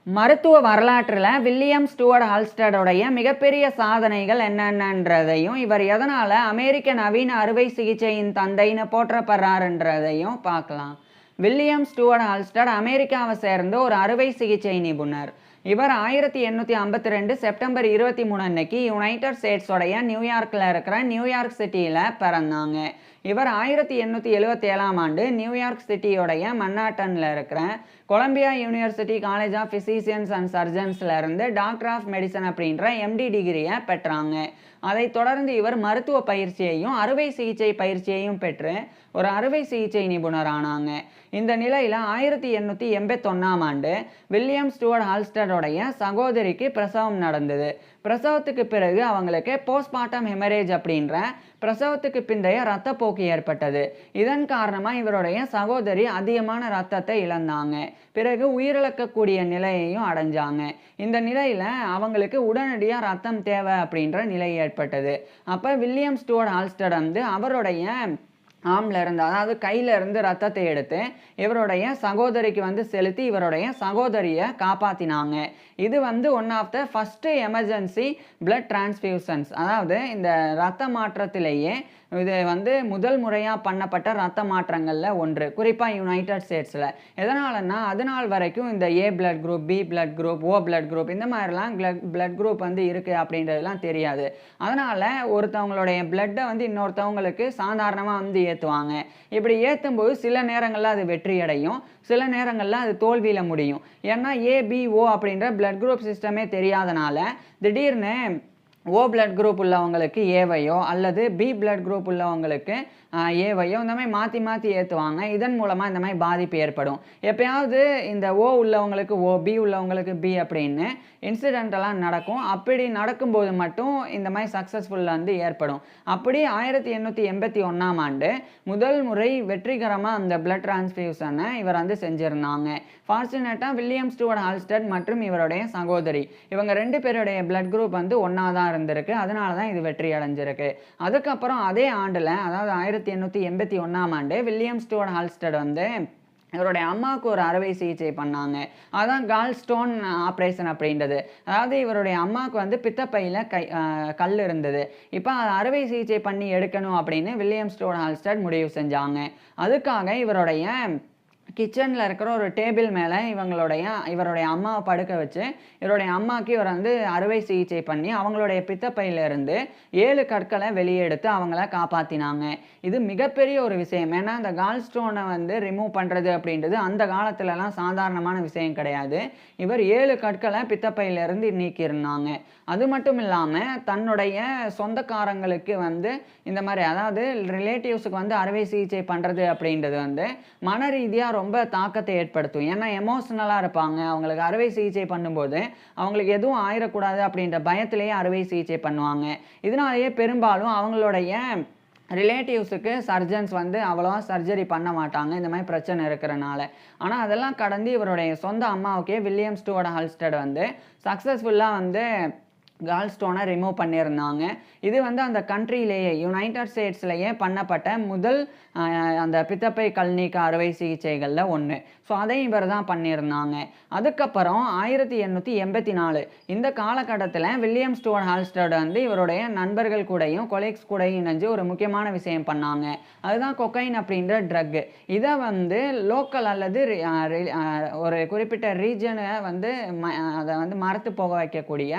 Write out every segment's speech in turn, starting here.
மருத்துவ வரலாற்றில் William Stuart ஹால்ஸ்டடோடைய மிகப்பெரிய சாதனைகள் என்னென்னன்றதையும் இவர் எதனால் அமெரிக்க நவீன அறுவை சிகிச்சையின் தந்தைன்னு போற்றப்படுறாருன்றதையும் பார்க்கலாம். வில்லியம் ஸ்டூவர்ட் ஹால்ஸ்டட் அமெரிக்காவை சேர்ந்த ஒரு அறுவை சிகிச்சை நிபுணர். இவர் 1852 செப்டம்பர் 23 அன்னைக்கு யுனைடெட் ஸ்டேட்ஸோடைய நியூயார்க்கில் இருக்கிற நியூயார்க் சிட்டியில் பிறந்தாங்க. இவர் 1877ஆம் ஆண்டு நியூயார்க் சிட்டியோடைய மன்னாட்டனில் இருக்கிற Columbia university college of physicians and சர்ஜன்ஸில் இருந்து டாக்டர் ஆஃப் மெடிசன் அப்படின்ற எம்டி டிகிரியை பெற்றாங்க. அதைத் தொடர்ந்து இவர் மருத்துவ பயிற்சியையும் அறுவை சிகிச்சை பயிற்சியையும் பெற்று ஒரு அறுவை சிகிச்சை நிபுணர் ஆனாங்க. இந்த நிலையில் 1881ஆம் ஆண்டு வில்லியம் ஸ்டூவர்ட் ஹால்ஸ்டடோடைய சகோதரிக்கு பிரசவம் நடந்தது. பிரசவத்துக்கு பிறகு அவங்களுக்கு போஸ்ட்மார்ட்டம் ஹெமரேஜ் அப்படின்ற பிரசவத்துக்கு பிந்தைய இரத்தப்போக்கு ஏற்பட்டது. இதன் காரணமாக இவருடைய சகோதரி அதிகமான இரத்தத்தை இழந்தாங்க. பிறகு உயிரிழக்கக்கூடிய நிலையையும் அடைஞ்சாங்க. இந்த நிலையில் அவங்களுக்கு உடனடியாக ரத்தம் தேவை அப்படின்ற நிலை ஏற்பட்டது. அப்போ வில்லியம் ஸ்டூவர்ட் ஹால்ஸ்டட் வந்து அவருடைய ஆம்ல இருந்து, அதாவது கையில இருந்து ரத்தத்தை எடுத்து இவருடைய சகோதரிக்கு வந்து செலுத்தி இவருடைய சகோதரியை காப்பாத்தினாங்க. இது வந்து one of the first emergency blood transfusions, அதாவது இந்த ரத்த மாற்றத்திலேயே இது வந்து முதல் முறையாக பண்ணப்பட்ட ரத்த மாற்றங்களில் ஒன்று, குறிப்பாக யுனைடெட் ஸ்டேட்ஸில். எதனாலன்னா அது நாள் வரைக்கும் இந்த A blood group, B blood group, O blood group இந்த மாதிரிலாம் பிளட் குரூப் வந்து இருக்குது அப்படின்றதுலாம் தெரியாது. அதனால் ஒருத்தவங்களுடைய பிளட்டை வந்து இன்னொருத்தவங்களுக்கு சாதாரணமாக வந்து ஏற்றுவாங்க. இப்படி ஏற்றும்போது சில நேரங்களில் அது வெற்றி அடையும், சில நேரங்களில் அது தோல்வியில் முடியும். ஏன்னா ஏபிஓ அப்படின்ற பிளட் குரூப் சிஸ்டமே தெரியாதனால திடீர்னு ஓ பிளட் குரூப் உள்ளவங்களுக்கு ஏவையோ அல்லது பி பிளட் குரூப் உள்ளவங்களுக்கு ஏவையோ இந்த மாதிரி மாற்றி மாற்றி ஏற்றுவாங்க. இதன் மூலமாக இந்த மாதிரி பாதிப்பு ஏற்படும். எப்பயாவது இந்த ஓ உள்ளவங்களுக்கு ஓ, பி உள்ளவங்களுக்கு பி அப்படின்னு இன்சிடென்டெல்லாம் நடக்கும். அப்படி நடக்கும்போது மட்டும் இந்த மாதிரி சக்ஸஸ்ஃபுல்லாக வந்து ஏற்படும். அப்படி 1881ஆம் ஆண்டு முதல் முறை வெற்றிகரமாக அந்த பிளட் டிரான்ஸ்ஃபியூஷனை இவர் வந்து செஞ்சுருந்தாங்க. ஃபார்ச்சுனேட்டாக வில்லியம் ஸ்டூவர்ட் ஹால்ஸ்டட் மற்றும் இவருடைய சகோதரி இவங்க 2 பேருடைய பிளட் குரூப் வந்து ஒன்றா தான் இருந்திருக்கு. அதனால தான் இது வெற்றி அடைஞ்சிருக்கு. அதுக்கப்புறம் அதே ஆண்டில், அதாவது 1881ஆம் ஆண்டு வில்லியம் ஸ்டூவர்ட் ஹால்ஸ்டட் வந்து இவருடைய அம்மாவுக்கு ஒரு அறுவை சிகிச்சை பண்ணாங்க. அதான் கால் ஸ்டோன் ஆப்ரேஷன் அப்படின்றது. அதாவது இவருடைய அம்மாவுக்கு வந்து பித்தப்பையில் கல் இருந்தது. இப்போ அறுவை சிகிச்சை பண்ணி எடுக்கணும் அப்படின்னு வில்லியம் ஸ்டூவர்ட் ஹால்ஸ்டட் முடிவு செஞ்சாங்க. அதுக்காக இவருடைய கிச்சனில் இருக்கிற ஒரு டேபிள் மேலே இவருடைய அம்மாவை படுக்க வச்சு இவருடைய அம்மாவுக்கு இவர் வந்து அறுவை சிகிச்சை பண்ணி அவங்களுடைய பித்தப்பையிலிருந்து 7 கற்களை வெளியே எடுத்து அவங்கள காப்பாற்றினாங்க. இது மிகப்பெரிய ஒரு விஷயம். ஏன்னா அந்த கால் ஸ்டோனை வந்து ரிமூவ் பண்ணுறது அப்படின்றது அந்த காலத்துலலாம் சாதாரணமான விஷயம் கிடையாது. இவர் 7 கற்களை பித்தப்பையிலிருந்து நீக்கியிருந்தாங்க. அது மட்டும் இல்லாமல் தன்னுடைய சொந்தக்காரங்களுக்கு வந்து இந்த மாதிரி, அதாவது ரிலேட்டிவ்ஸுக்கு வந்து அறுவை சிகிச்சை பண்ணுறது அப்படின்றது வந்து மன ரீதியாக ரொம்ப தாக்கத்தை ஏற்படுத்தும். ஏன்னா எமோஷனலாக இருப்பாங்க. அவங்களுக்கு அறுவை சிகிச்சை பண்ணும்போது அவங்களுக்கு எதுவும் ஆயிடக்கூடாது அப்படின்ற பயத்திலேயே அறுவை சிகிச்சை பண்ணுவாங்க. இதனாலேயே பெரும்பாலும் அவங்களுடைய ரிலேட்டிவ்ஸுக்கு சர்ஜன்ஸ் வந்து அவ்வளோவா சர்ஜரி பண்ண மாட்டாங்க, இந்த மாதிரி பிரச்சனை இருக்கிறனால. ஆனால் அதெல்லாம் கடந்து இவருடைய சொந்த அம்மாவுக்கே வில்லியம் ஸ்டூவர்ட் ஹால்ஸ்டட் வந்து சக்ஸஸ்ஃபுல்லாக வந்து கால் ஸ்டோனை ரிமூவ் பண்ணியிருந்தாங்க. இது வந்து அந்த கண்ட்ரியிலேயே யுனைடெட் ஸ்டேட்ஸ்லேயே பண்ணப்பட்ட முதல் அந்த பித்தப்பை கல் நீக்க அறுவை சிகிச்சைகளில் ஒன்று. ஸோ அதையும் இவர் தான் பண்ணியிருந்தாங்க. அதுக்கப்புறம் 1884 இந்த காலகட்டத்தில் வில்லியம் ஸ்டூவர்ட் ஹால்ஸ்டட் வந்து இவருடைய நண்பர்கள் கூடயும் கொலீக்ஸ் கூடயும் இணைஞ்சு ஒரு முக்கியமான விஷயம் பண்ணாங்க. அதுதான் கொக்கைன் அப்படின்ற ட்ரக். இதை வந்து லோக்கல் அல்லது ஒரு குறிப்பிட்ட ரீஜனை வந்து அதை வந்து மரத்து போக வைக்கக்கூடிய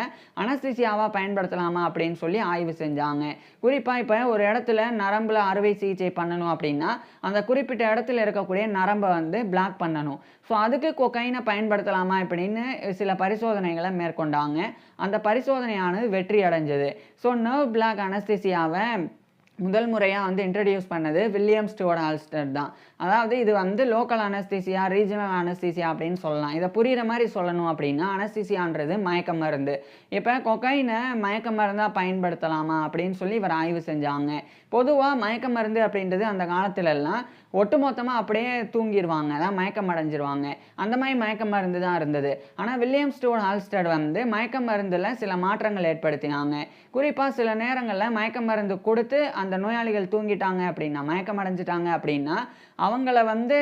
அனஸ்தீசியாவாக பயன்படுத்தலாமா அப்படின்னு சொல்லி ஆய்வு செஞ்சாங்க. குறிப்பாக இப்போ ஒரு இடத்துல நரம்பில் அறுவை சிகிச்சை பண்ணணும் அப்படின்னா அந்த குறிப்பிட்ட இடத்துல இருக்கக்கூடிய நரம்பை வந்து பிளாக் பண்ணணும். ஸோ அதுக்கு கொக்கைனை பயன்படுத்தலாமா அப்படின்னு சில பரிசோதனைகளை மேற்கொண்டாங்க. அந்த பரிசோதனையானது வெற்றி அடைஞ்சது. ஸோ நர்வ் பிளாக் அனஸ்தீசியாவை முதல் முறையாக வந்து இன்ட்ரடியூஸ் பண்ணது வில்லியம் ஸ்டூவர்ட் ஹால்ஸ்டட் தான். அதாவது இது வந்து லோக்கல் அனஸ்தீசியா, ரீஜனல் அனஸ்தீசியா அப்படின்னு சொல்லலாம். இதை புரிகிற மாதிரி சொல்லணும் அப்படின்னா அனஸ்தீசியான்றது மயக்க மருந்து. இப்போ கொக்கைனை மயக்க மருந்தாக பயன்படுத்தலாமா அப்படின்னு சொல்லி இவர் ஆய்வு செஞ்சாங்க. பொதுவாக மயக்க மருந்து அப்படின்றது அந்த காலத்துலலாம் ஒட்டுமொத்தமாக அப்படியே தூங்கிடுவாங்க, அதான் மயக்கம் அடைஞ்சிருவாங்க. அந்த மாதிரி மயக்க மருந்து தான் இருந்தது. ஆனால் வில்லியம் ஸ்டூவர்ட் ஹால்ஸ்டட் வந்து மயக்க மருந்தில் சில மாற்றங்கள் ஏற்படுத்தினாங்க. குறிப்பாக சில நேரங்களில் மயக்க மருந்து கொடுத்து அந்த நோயாளிகள் தூங்கிட்டாங்க அப்படின்னா, மயக்கம் அடைஞ்சிட்டாங்க அப்படின்னா அவங்கள வந்து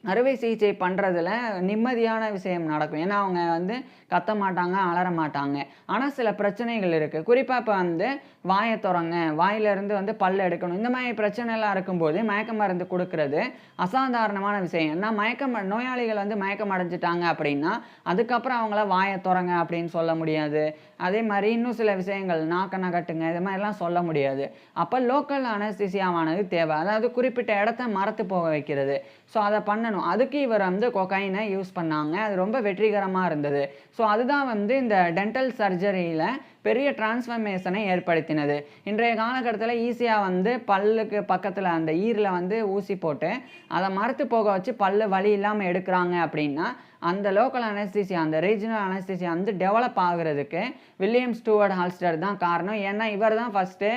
அறுவை சிகிச்சை பண்ணுறதுல நிம்மதியான விஷயம் நடக்கும். ஏன்னா, அவங்க வந்து கத்த மாட்டாங்க, அலற மாட்டாங்க. ஆனா, சில பிரச்சனைகள் இருக்கு. குறிப்பா இப்ப வந்து வாய தொறங்க, வாயிலருந்து வந்து பல் எடுக்கணும். இந்த மாரி பிரச்சனைலாம் இருக்கும்போது, மயக்க மருந்து குடுக்குறது அசாதாரணமான விஷயம். ஏன்னா, நோயாளிகள் வந்து மயக்கம் அடைஞ்சுட்டாங்க அப்படின்னா, அதுக்கப்புறம் அவங்கள வாய தொறங்க அப்படின்னு சொல்ல முடியாது. அதே மாரி இன்னும் சில விஷயங்கள், நாக்க நகட்டுங்க, இது மாரிலாம் சொல்ல முடியாது. அப்ப லோக்கல் அனஸ்தீசியாவானது தேவை. அதாவது குறிப்பிட்ட இடத்த மரத்து போக வைக்கிறது. ஸோ, அத பண்ணணும். அதுக்கு இவர் வந்து கொகைன யூஸ் பண்ணாங்க. அது ரொம்ப வெற்றிகரமா இருந்தது. ஸோ, அதுதான் வந்து இந்த டென்டல் சர்ஜரியில பெரிய டிரான்ஸ்ஃபர்மேஷனை ஏற்படுத்தினது. இன்றைய காலகட்டத்தில ஈஸியா வந்து பல்லுக்கு பக்கத்தில அந்த ஈர்ல வந்து ஊசி போட்டு, அத மரத்து போக வச்சு பல்லு வலி இல்லாம எடுக்குறாங்க அப்படின்னா, அந்த லோக்கல் அனஸ்தீசியா, அந்த ரீஜினல் அனஸ்தீசியா வந்து டெவலப் ஆகுறதுக்கு வில்லியம் ஸ்டூவர்ட் ஹால்ஸ்டர் தான் காரணம். ஏன்னா, இவர் தான் ஃபர்ஸ்ட்டு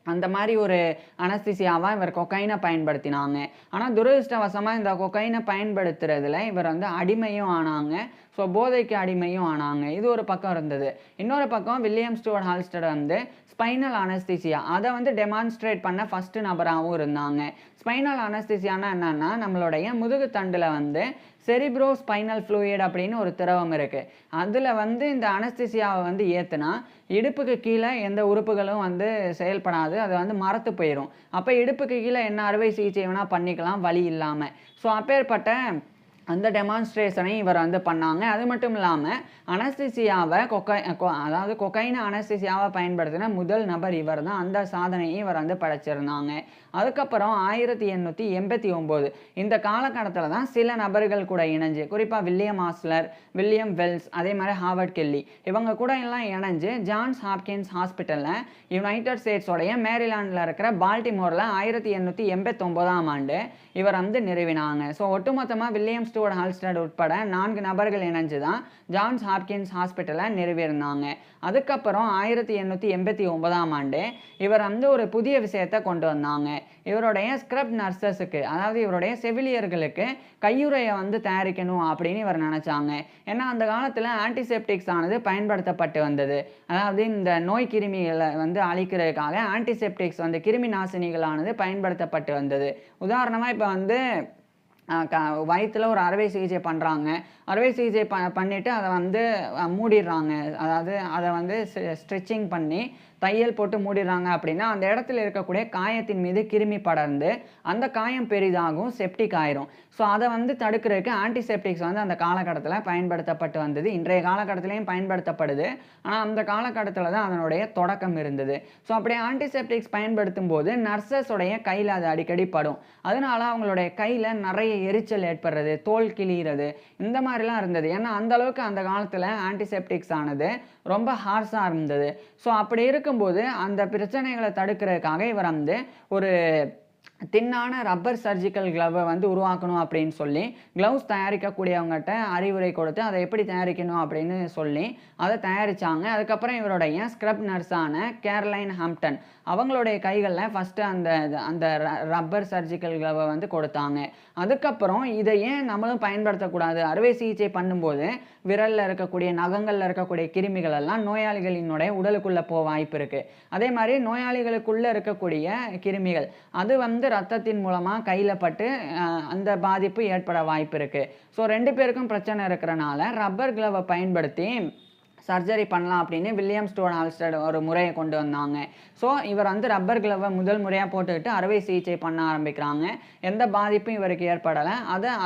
அந்த மாரி ஒரு அனஸ்தீசியாவா இவர் கொக்கைன பயன்படுத்தினாங்க. ஆனா துரதிர்ஷ்டவசமா இந்த கொக்கைன பயன்படுத்துறதுல இவர் வந்து அடிமையும் ஆனாங்க. ஸோ போதைக்கு அடிமையும் ஆனாங்க. இது ஒரு பக்கம் இருந்தது. இன்னொரு பக்கம் வில்லியம் ஸ்டூவர்ட் ஹால்ஸ்டர் வந்து ஸ்பைனல் அனஸ்தீசியா அத வந்து டெமான்ஸ்ட்ரேட் பண்ண ஃபர்ஸ்ட் நபராவும் இருந்தாங்க. ஸ்பைனல் அனஸ்தீசியான்னா என்னன்னா, நம்மளுடைய முதுகு தண்டுல வந்து செரிப்ரோ ஸ்பைனல் ஃப்ளூயிட் அப்படின்னு ஒரு திரவம் இருக்கு. அதுல வந்து இந்த அனஸ்தீசியாவ வந்து ஏத்துனா, இடுப்புக்கு கீழ எந்த உறுப்புகளும் வந்து செயல்படாது. அது வந்து மரத்து போயிரும். அப்ப இடுப்புக்கு கீழ என்ன அறுவை சிகிச்சை வேணா பண்ணிக்கலாம் வலி இல்லாம. ஸோ அப்பேற்பட்ட அந்த டெமான்ஸ்ட்ரேஷனையும் இவர் வந்து பண்ணாங்க. அது மட்டும் இல்லாம அனஸ்தீசியாவ அதாவது கொகைன் அனஸ்தீசியாவ பயன்படுத்தின முதல் நபர் இவர் தான். அந்த சாதனையை இவர் வந்து படைச்சிருந்தாங்க. அதுக்கப்புறம் 1889 இந்த காலகட்டத்தில தான் சில நபர்கள் கூட இணைஞ்சு, குறிப்பா வில்லியம் ஆஸ்லர், வில்லியம் வெல்ஸ், அதே மாரி ஹார்வர்ட் கெல்லி இவங்க கூட எல்லாம் இணைஞ்சு ஜான்ஸ் ஹாப்கின்ஸ் ஹாஸ்பிட்டல்ல யுனைட்டட் ஸ்டேட்ஸ் உடைய மேரிலாண்ட்ல இருக்கிற பால்டிமோர்ல 1889ஆம் ஆண்டு இவர் வந்து நிறுவினாங்க. ஸோ ஒட்டுமொத்தமா வில்லியம் ஸ்டூவர்ட் ஹால்ஸ்டட் உட்பட 4 நபர்கள் இணைஞ்சு தான் ஜான்ஸ் ஹாப்கின்ஸ் ஹாஸ்பிட்டலை நிறுவியிருந்தாங்க. அதுக்கப்புறம் 1889ஆம் ஆண்டு இவர் வந்து ஒரு புதிய விஷயத்தை கொண்டு வந்தாங்க. இவருடைய ஸ்க்ரப் நர்சஸுக்கு, அதாவது இவருடைய செவிலியர்களுக்கு கையுறையை வந்து தயாரிக்கணும் அப்படின்னு இவர் நினைச்சாங்க. ஏன்னா அந்த காலத்தில் ஆன்டிசெப்டிக்ஸ் ஆனது பயன்படுத்தப்பட்டு வந்தது. அதாவது இந்த நோய் கிருமிகளை வந்து அழிக்கிறதுக்காக ஆன்டிசெப்டிக்ஸ் வந்து கிருமி நாசினிகளானது பயன்படுத்தப்பட்டு வந்தது. உதாரணமாக இப்போ வந்து வயிற்றில் ஒரு அறுவை சிகிச்சை பண்ணுறாங்க. அறுவை சிகிச்சை பண்ணிவிட்டு அதை வந்து மூடிடுறாங்க. அதாவது அதை வந்து ஸ்ட்ரெச்சிங் பண்ணி தையல் போட்டு மூடிடுறாங்க அப்படின்னா, அந்த இடத்துல இருக்கக்கூடிய காயத்தின் மீது கிருமி படர்ந்து அந்த காயம் பெரிதாகும், செப்டிக் ஆயிரும். ஸோ அதை வந்து தடுக்கிறதுக்கு ஆன்டிசெப்டிக்ஸ் வந்து அந்த காலகட்டத்தில் பயன்படுத்தப்பட்டு வந்தது. இன்றைய காலகட்டத்திலையும் பயன்படுத்தப்படுது. ஆனால் அந்த காலகட்டத்தில் தான் அதனுடைய தொடக்கம் இருந்தது. ஸோ அப்படி ஆன்டிசெப்டிக்ஸ் பயன்படுத்தும் போது நர்சஸோடைய கையில் அது அடிக்கடி படும். அதனால அவங்களுடைய கையில் நிறைய எரிச்சல் ஏற்படுறது, தோல் கிழிகிறது, இந்த மாதிரிலாம் இருந்தது. ஏன்னா அந்த அளவுக்கு அந்த காலத்தில் ஆன்டிசெப்டிக்ஸ் ஆனது ரொம்ப ஹார்ஷாக இருந்தது. ஸோ அப்படி இருக்கும்போது அந்த பிரச்சனைகளை தடுக்கிறதுக்காக இவர் வந்து ஒரு தின்னான ரப்பர் சர்ஜிக்கல் க்ளவ்வை வந்து உருவாக்கணும் அப்படின்னு சொல்லி க்ளவுஸ் தயாரிக்கக்கூடியவங்ககிட்ட அறிவுரை கொடுத்து அதை எப்படி தயாரிக்கணும் அப்படின்னு சொல்லி அதை தயாரித்தாங்க. அதுக்கப்புறம் இவருடைய ஸ்க்ரப் நர்ஸான கேரலைன் ஹாம்ப்டன் அவங்களுடைய கைகளில் ஃபஸ்ட்டு அந்த அந்த ரப்பர் சர்ஜிக்கல் க்ளவ்வை வந்து கொடுத்தாங்க. அதுக்கப்புறம் இதை ஏன் நம்மளும் பயன்படுத்தக்கூடாது, அறுவை சிகிச்சை பண்ணும்போது விரலில் இருக்கக்கூடிய நகங்களில் இருக்கக்கூடிய கிருமிகள் எல்லாம் நோயாளிகளினுடைய உடலுக்குள்ளே போக வாய்ப்பு இருக்குது. அதே மாதிரி நோயாளிகளுக்குள்ளே இருக்கக்கூடிய கிருமிகள் அது வந்து ரத்தத்தின் மூலமாக கையில் பட்டு அந்த பாதிப்பு ஏற்பட வாய்ப்பு இருக்குது. ஸோ 2 பேருக்கும் பிரச்சனை இருக்கிறனால ரப்பர் க்ளவை பயன்படுத்தி சர்ஜரி பண்ணலாம் அப்படின்னு வில்லியம் ஸ்டூவர்ட் ஹால்ஸ்டட் ஒரு முறையை கொண்டு வந்தாங்க. ஸோ இவர் வந்து ரப்பர் க்ளவை முதல் முறையாக போட்டுக்கிட்டு அறுவை சிகிச்சை பண்ண ஆரம்பிக்கிறாங்க. எந்த பாதிப்பும் இவருக்கு ஏற்படலை.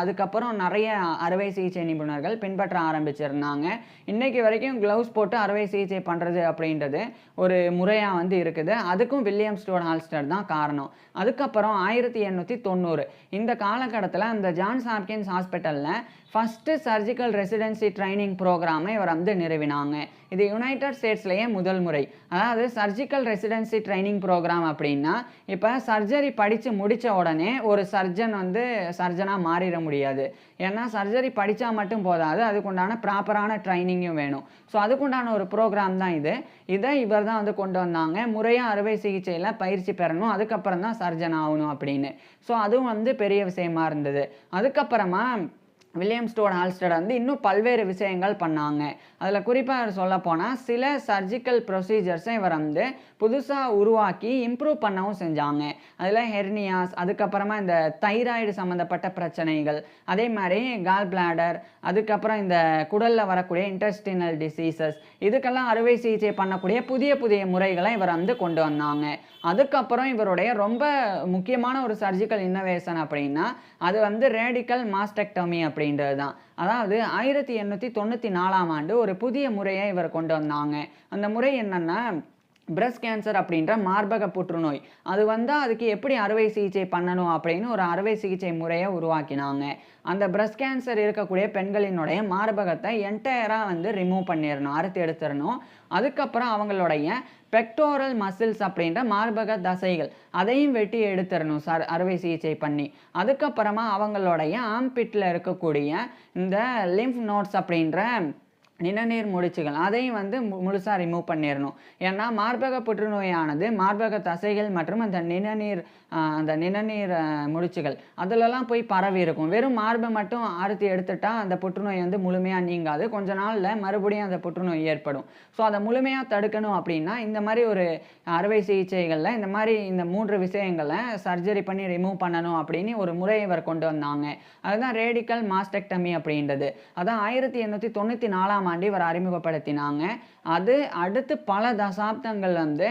அதுக்கப்புறம் நிறைய அறுவை சிகிச்சை நிபுணர்கள் பின்பற்ற ஆரம்பிச்சிருந்தாங்க. இன்றைக்கு வரைக்கும் க்ளவுஸ் போட்டு அறுவை சிகிச்சை பண்ணுறது அப்படின்றது ஒரு முறையாக வந்து இருக்குது. அதுக்கும் வில்லியம் ஸ்டூவர்ட் ஹால்ஸ்டட் தான் காரணம். அதுக்கப்புறம் 1890 இந்த காலகட்டத்தில் அந்த ஜான்ஸ் ஹாப்கின்ஸ் ஹாஸ்பிட்டலில் ஃபஸ்ட்டு சர்ஜிக்கல் ரெசிடென்சி ட்ரைனிங் ப்ரோக்ராமை இவர் வந்து நிறுவினாங்க. இது யுனைடெட் ஸ்டேட்ஸ்லேயே முதல் முறை. அதாவது சர்ஜிக்கல் ரெசிடென்சி ட்ரைனிங் ப்ரோக்ராம் அப்படின்னா, இப்போ சர்ஜரி படித்து முடித்த உடனே ஒரு சர்ஜன் வந்து சர்ஜனாக மாறிட முடியாது. ஏன்னா சர்ஜரி படித்தா மட்டும் போதாது, அதுக்குண்டான ப்ராப்பரான ட்ரைனிங்கும் வேணும். ஸோ அதுக்குண்டான ஒரு ப்ரோக்ராம் தான் இது. இதை இவர் தான் வந்து கொண்டு வந்தாங்க. முறையாக அறுவை சிகிச்சையில் பயிற்சி பெறணும், அதுக்கப்புறம் தான் சர்ஜன் ஆகணும் அப்படின்னு. ஸோ அதுவும் வந்து பெரிய விஷயமா இருந்தது. அதுக்கப்புறமா வில்லியம் ஸ்டூவர்ட் ஹால்ஸ்டட் வந்து இன்னும் பல்வேறு விஷயங்கள் பண்ணாங்க. அதில் குறிப்பாக சொல்லப்போனால் சில சர்ஜிக்கல் ப்ரொசீஜர்ஸை இவர் வந்து புதுசாக உருவாக்கி இம்ப்ரூவ் பண்ணவும் செஞ்சாங்க. அதில் ஹெர்னியாஸ், அதுக்கப்புறமா இந்த தைராய்டு சம்மந்தப்பட்ட பிரச்சனைகள், அதே மாதிரி கால் பிளாடர், அதுக்கப்புறம் இந்த குடலில் வரக்கூடிய இன்டெஸ்டினல் டிசீசஸ், இதுக்கெல்லாம் அறுவை சிகிச்சை பண்ணக்கூடிய புதிய புதிய முறைகளை இவர் வந்து கொண்டு வந்தாங்க. அதுக்கப்புறம் இவருடைய ரொம்ப முக்கியமான ஒரு சர்ஜிக்கல் இன்னோவேஷன் அப்படின்னா அது வந்து ரேடிக்கல் மாஸ்டெக்டமி அப்படின்றது தான். அதாவது 1894ஆம் ஆண்டு ஒரு புதிய முறையை இவர் கொண்டு வந்தாங்க. அந்த முறை என்னன்னா பிரஸ்ட் கேன்சர் அப்படின்ற மார்பக புற்றுநோய். அது வந்தால் அதுக்கு எப்படி அறுவை சிகிச்சை பண்ணணும் அப்படின்னு ஒரு அறுவை சிகிச்சை முறையை உருவாக்கினாங்க. அந்த பிரஸ்ட் கேன்சர் இருக்கக்கூடிய பெண்களினுடைய மார்பகத்தை என்டையராக வந்து ரிமூவ் பண்ணிடணும், அறுத்து எடுத்துடணும். அதுக்கப்புறம் அவங்களுடைய பெக்டோரல் மசில்ஸ் அப்படின்ற மார்பக தசைகள் அதையும் வெட்டி எடுத்துடணும் அறுவை சிகிச்சை பண்ணி. அதுக்கப்புறமா அவங்களுடைய ஆம்பிட்டில் இருக்கக்கூடிய இந்த லிம்ஃப் நோட்ஸ் அப்படின்ற நிணநீர் முடிச்சுகள் அதையும் வந்து முழுசாக ரிமூவ் பண்ணிடணும். ஏன்னா மார்பக புற்றுநோயானது மார்பக தசைகள் மற்றும் அந்த நிணநீர் முடிச்சுகள் அதிலெல்லாம் போய் பரவி இருக்கும். வெறும் மார்பை மட்டும் அறுத்து எடுத்துட்டா அந்த புற்றுநோய் வந்து முழுமையாக நீங்காது. கொஞ்ச நாளில் மறுபடியும் அந்த புற்றுநோய் ஏற்படும். ஸோ அதை முழுமையாக தடுக்கணும் அப்படின்னா இந்த மாதிரி ஒரு அறுவை சிகிச்சைகளில் இந்த மாதிரி இந்த 3 விஷயங்களை சர்ஜரி பண்ணி ரிமூவ் பண்ணணும் அப்படின்னு ஒரு முறையை இவர் கொண்டு வந்தாங்க. அதுதான் ரேடிக்கல் மாஸ்டெக்டமி அப்படின்றது. அதான் 1894ஆம் ஆண்டு இவர் அறிமுகப்படுத்தினாங்க. அது அடுத்து பல தசாப்தங்கள் வந்து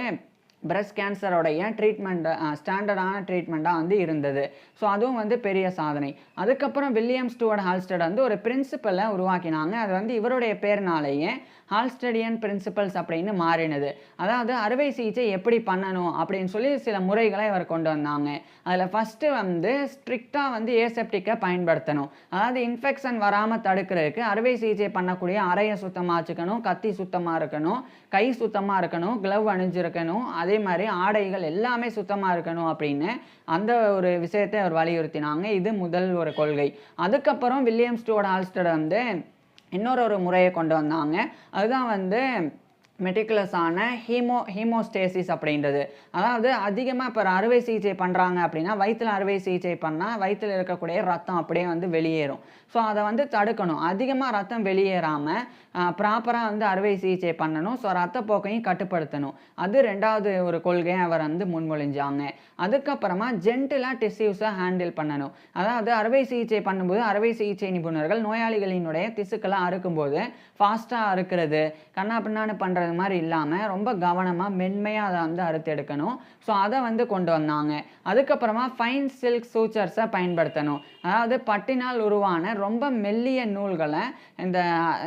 பிரஸ்ட் கேன்சரோடைய ட்ரீட்மெண்ட் ஸ்டாண்டர்டான ட்ரீட்மெண்ட்டாக வந்து இருந்தது. ஸோ அதுவும் வந்து பெரிய சாதனை. அதுக்கப்புறம் வில்லியம் ஸ்டூவர்ட் ஹால்ஸ்டட் வந்து ஒரு பிரின்சிபலை உருவாக்கினாங்க. அது வந்து இவருடைய பேர்னாலேயே ஹால்ஸ்டடியன் பிரின்சிபல்ஸ் அப்படின்னு மாறினது. அதாவது அறுவை சிகிச்சை எப்படி பண்ணணும் அப்படின்னு சொல்லி சில முறைகளை இவர் கொண்டு வந்தாங்க. அதில் ஃபஸ்ட்டு வந்து ஸ்ட்ரிக்டாக வந்து ஏசெப்டிக்கை பயன்படுத்தணும். அதாவது இன்ஃபெக்ஷன் வராமல் தடுக்கிறதுக்கு அறுவை சிகிச்சை பண்ணக்கூடிய அறையை சுத்தமாக வச்சுக்கணும், கத்தி சுத்தமாக இருக்கணும், கை சுத்தமாக இருக்கணும், க்ளவ் அணிஞ்சிருக்கணும், அதே மாதிரி ஆடைகள் எல்லாமே சுத்தமாக இருக்கணும் அப்படின்னு அந்த ஒரு விஷயத்தை அவர் வலியுறுத்தினாங்க. இது முதல் ஒரு கொள்கை. அதுக்கப்புறம் வில்லியம் ஸ்டூவர்ட் ஹால்ஸ்டட் வந்து இன்னொரு முறையை கொண்டு வந்தாங்க. அதுதான் வந்து மெட்டிகுலஸான ஹீமோஸ்டேசிஸ் அப்படின்றது. அதாவது அதிகமாக இப்போ அறுவை சிகிச்சை பண்ணுறாங்க அப்படின்னா வயிற்றில் அறுவை சிகிச்சை பண்ணால் வயிற்றில் இருக்கக்கூடிய ரத்தம் அப்படியே வந்து வெளியேறும். ஸோ அதை வந்து தடுக்கணும். அதிகமாக ரத்தம் வெளியேறாமல் ப்ராப்பராக வந்து அறுவை சிகிச்சை பண்ணணும். ஸோ ரத்தப்போக்கையும் கட்டுப்படுத்தணும். அது 2வது ஒரு கொள்கையை அவர் வந்து முன்மொழிஞ்சாங்க. அதுக்கப்புறமா ஜென்டிலாக டிஷ்யூஸை ஹேண்டில் பண்ணணும். அதாவது அறுவை சிகிச்சை பண்ணும்போது அறுவை சிகிச்சை நிபுணர்கள் நோயாளிகளினுடைய திசுக்களை அறுக்கும்போது ஃபாஸ்ட்டாக அறுக்கிறது, கண்ணா பின்னான்னு பண்ணுறது மாதிரி இல்லாமல் ரொம்ப கவனமாக மென்மையாக அதை வந்து அறுத்து எடுக்கணும். ஸோ அதை வந்து கொண்டு வந்தாங்க. அதுக்கப்புறமா ஃபைன் சில்க் சூச்சர்ஸை பயன்படுத்தணும். அதாவது பட்டினால் உருவான ரொம்ப மெல்லிய நூல்களை இந்த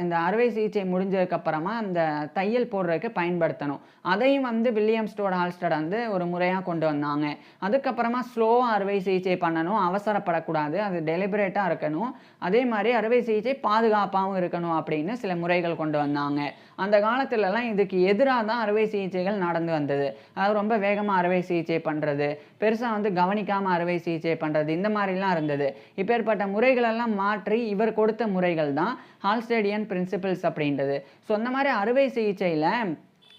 இந்த அறுவை சிகிச்சை முடிஞ்சதுக்கப்புறமா அந்த தையல் போடுறதுக்கு பயன்படுத்தணும். அதையும் வந்து வில்லியம் ஸ்டூவர்ட் ஹால்ஸ்டட் வந்து ஒரு முறையாக கொண்டு வந்தாங்க. அதுக்கப்புறமா ஸ்லோவாக அறுவை சிகிச்சை பண்ணணும், அவசரப்படக்கூடாது, அது டெலிபரேட்டாக இருக்கணும். அதே மாதிரி அறுவை சிகிச்சை பாதுகாப்பாகவும் இருக்கணும் அப்படின்னு சில முறைகள் கொண்டு வந்தாங்க. அந்த காலத்துலலாம் இதுக்கு எதிராக தான் அறுவை சிகிச்சைகள் நடந்து வந்தது. அதாவது ரொம்ப வேகமாக அறுவை சிகிச்சை பண்ணுறது, பெருசாக வந்து கவனிக்காமல் அறுவை சிகிச்சை பண்ணுறது, இந்த மாதிரிலாம் இருந்தது. இப்பேற்பட்ட முறைகளெல்லாம் மாற்றி இவர் கொடுத்த முறைகள் தான் ஹால்ஸ்டடியன் பிரின்சிபிள்ஸ் அப்படின்றது. ஸோ இந்த மாதிரி அறுவை சிகிச்சையில்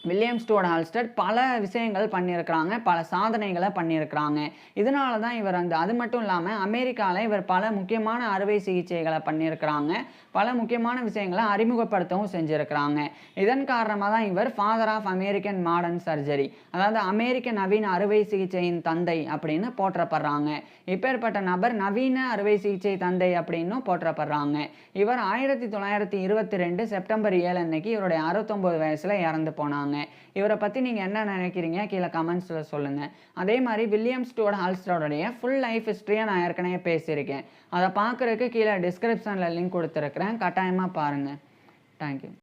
வில்லியம் ஸ்டூவர்ட் ஹால்ஸ்டட் பல விஷயங்கள் பண்ணியிருக்கிறாங்க, பல சாதனைகளை பண்ணியிருக்கிறாங்க. இதனால தான் இவர் அது மட்டும் இல்லாமல் அமெரிக்காவில் இவர் பல முக்கியமான அறுவை சிகிச்சைகளை பண்ணியிருக்கிறாங்க, பல முக்கியமான விஷயங்களை அறிமுகப்படுத்தவும் செஞ்சுருக்கிறாங்க. இதன் காரணமாக தான் இவர் father of American modern surgery, அதாவது அமெரிக்க நவீன அறுவை சிகிச்சையின் தந்தை அப்படின்னு போற்றப்படுறாங்க. இப்பேற்பட்ட நபர் நவீன அறுவை சிகிச்சை தந்தை அப்படின்னும் போற்றப்படுறாங்க. இவர் 1922 செப்டம்பர் 7 அன்னைக்கு இவருடைய 69 வயசில் இறந்து போனாங்க. இவரை பற்றி நீங்கள் என்ன நினைக்கிறீங்க கீழே கமெண்ட்ஸில் சொல்லுங்கள். அதே மாதிரி வில்லியம் ஸ்டூவர்ட் ஹால்ஸ்டடோடைய ஃபுல் லைஃப் ஹிஸ்ட்ரியை நான் ஏற்கனவே பேசியிருக்கேன். அதை பார்க்குறதுக்கு கீழே டிஸ்கிரிப்ஷனில் லிங்க் கொடுத்துருக்குறேன், கட்டாயமாக பாருங்கள். தேங்க்யூ.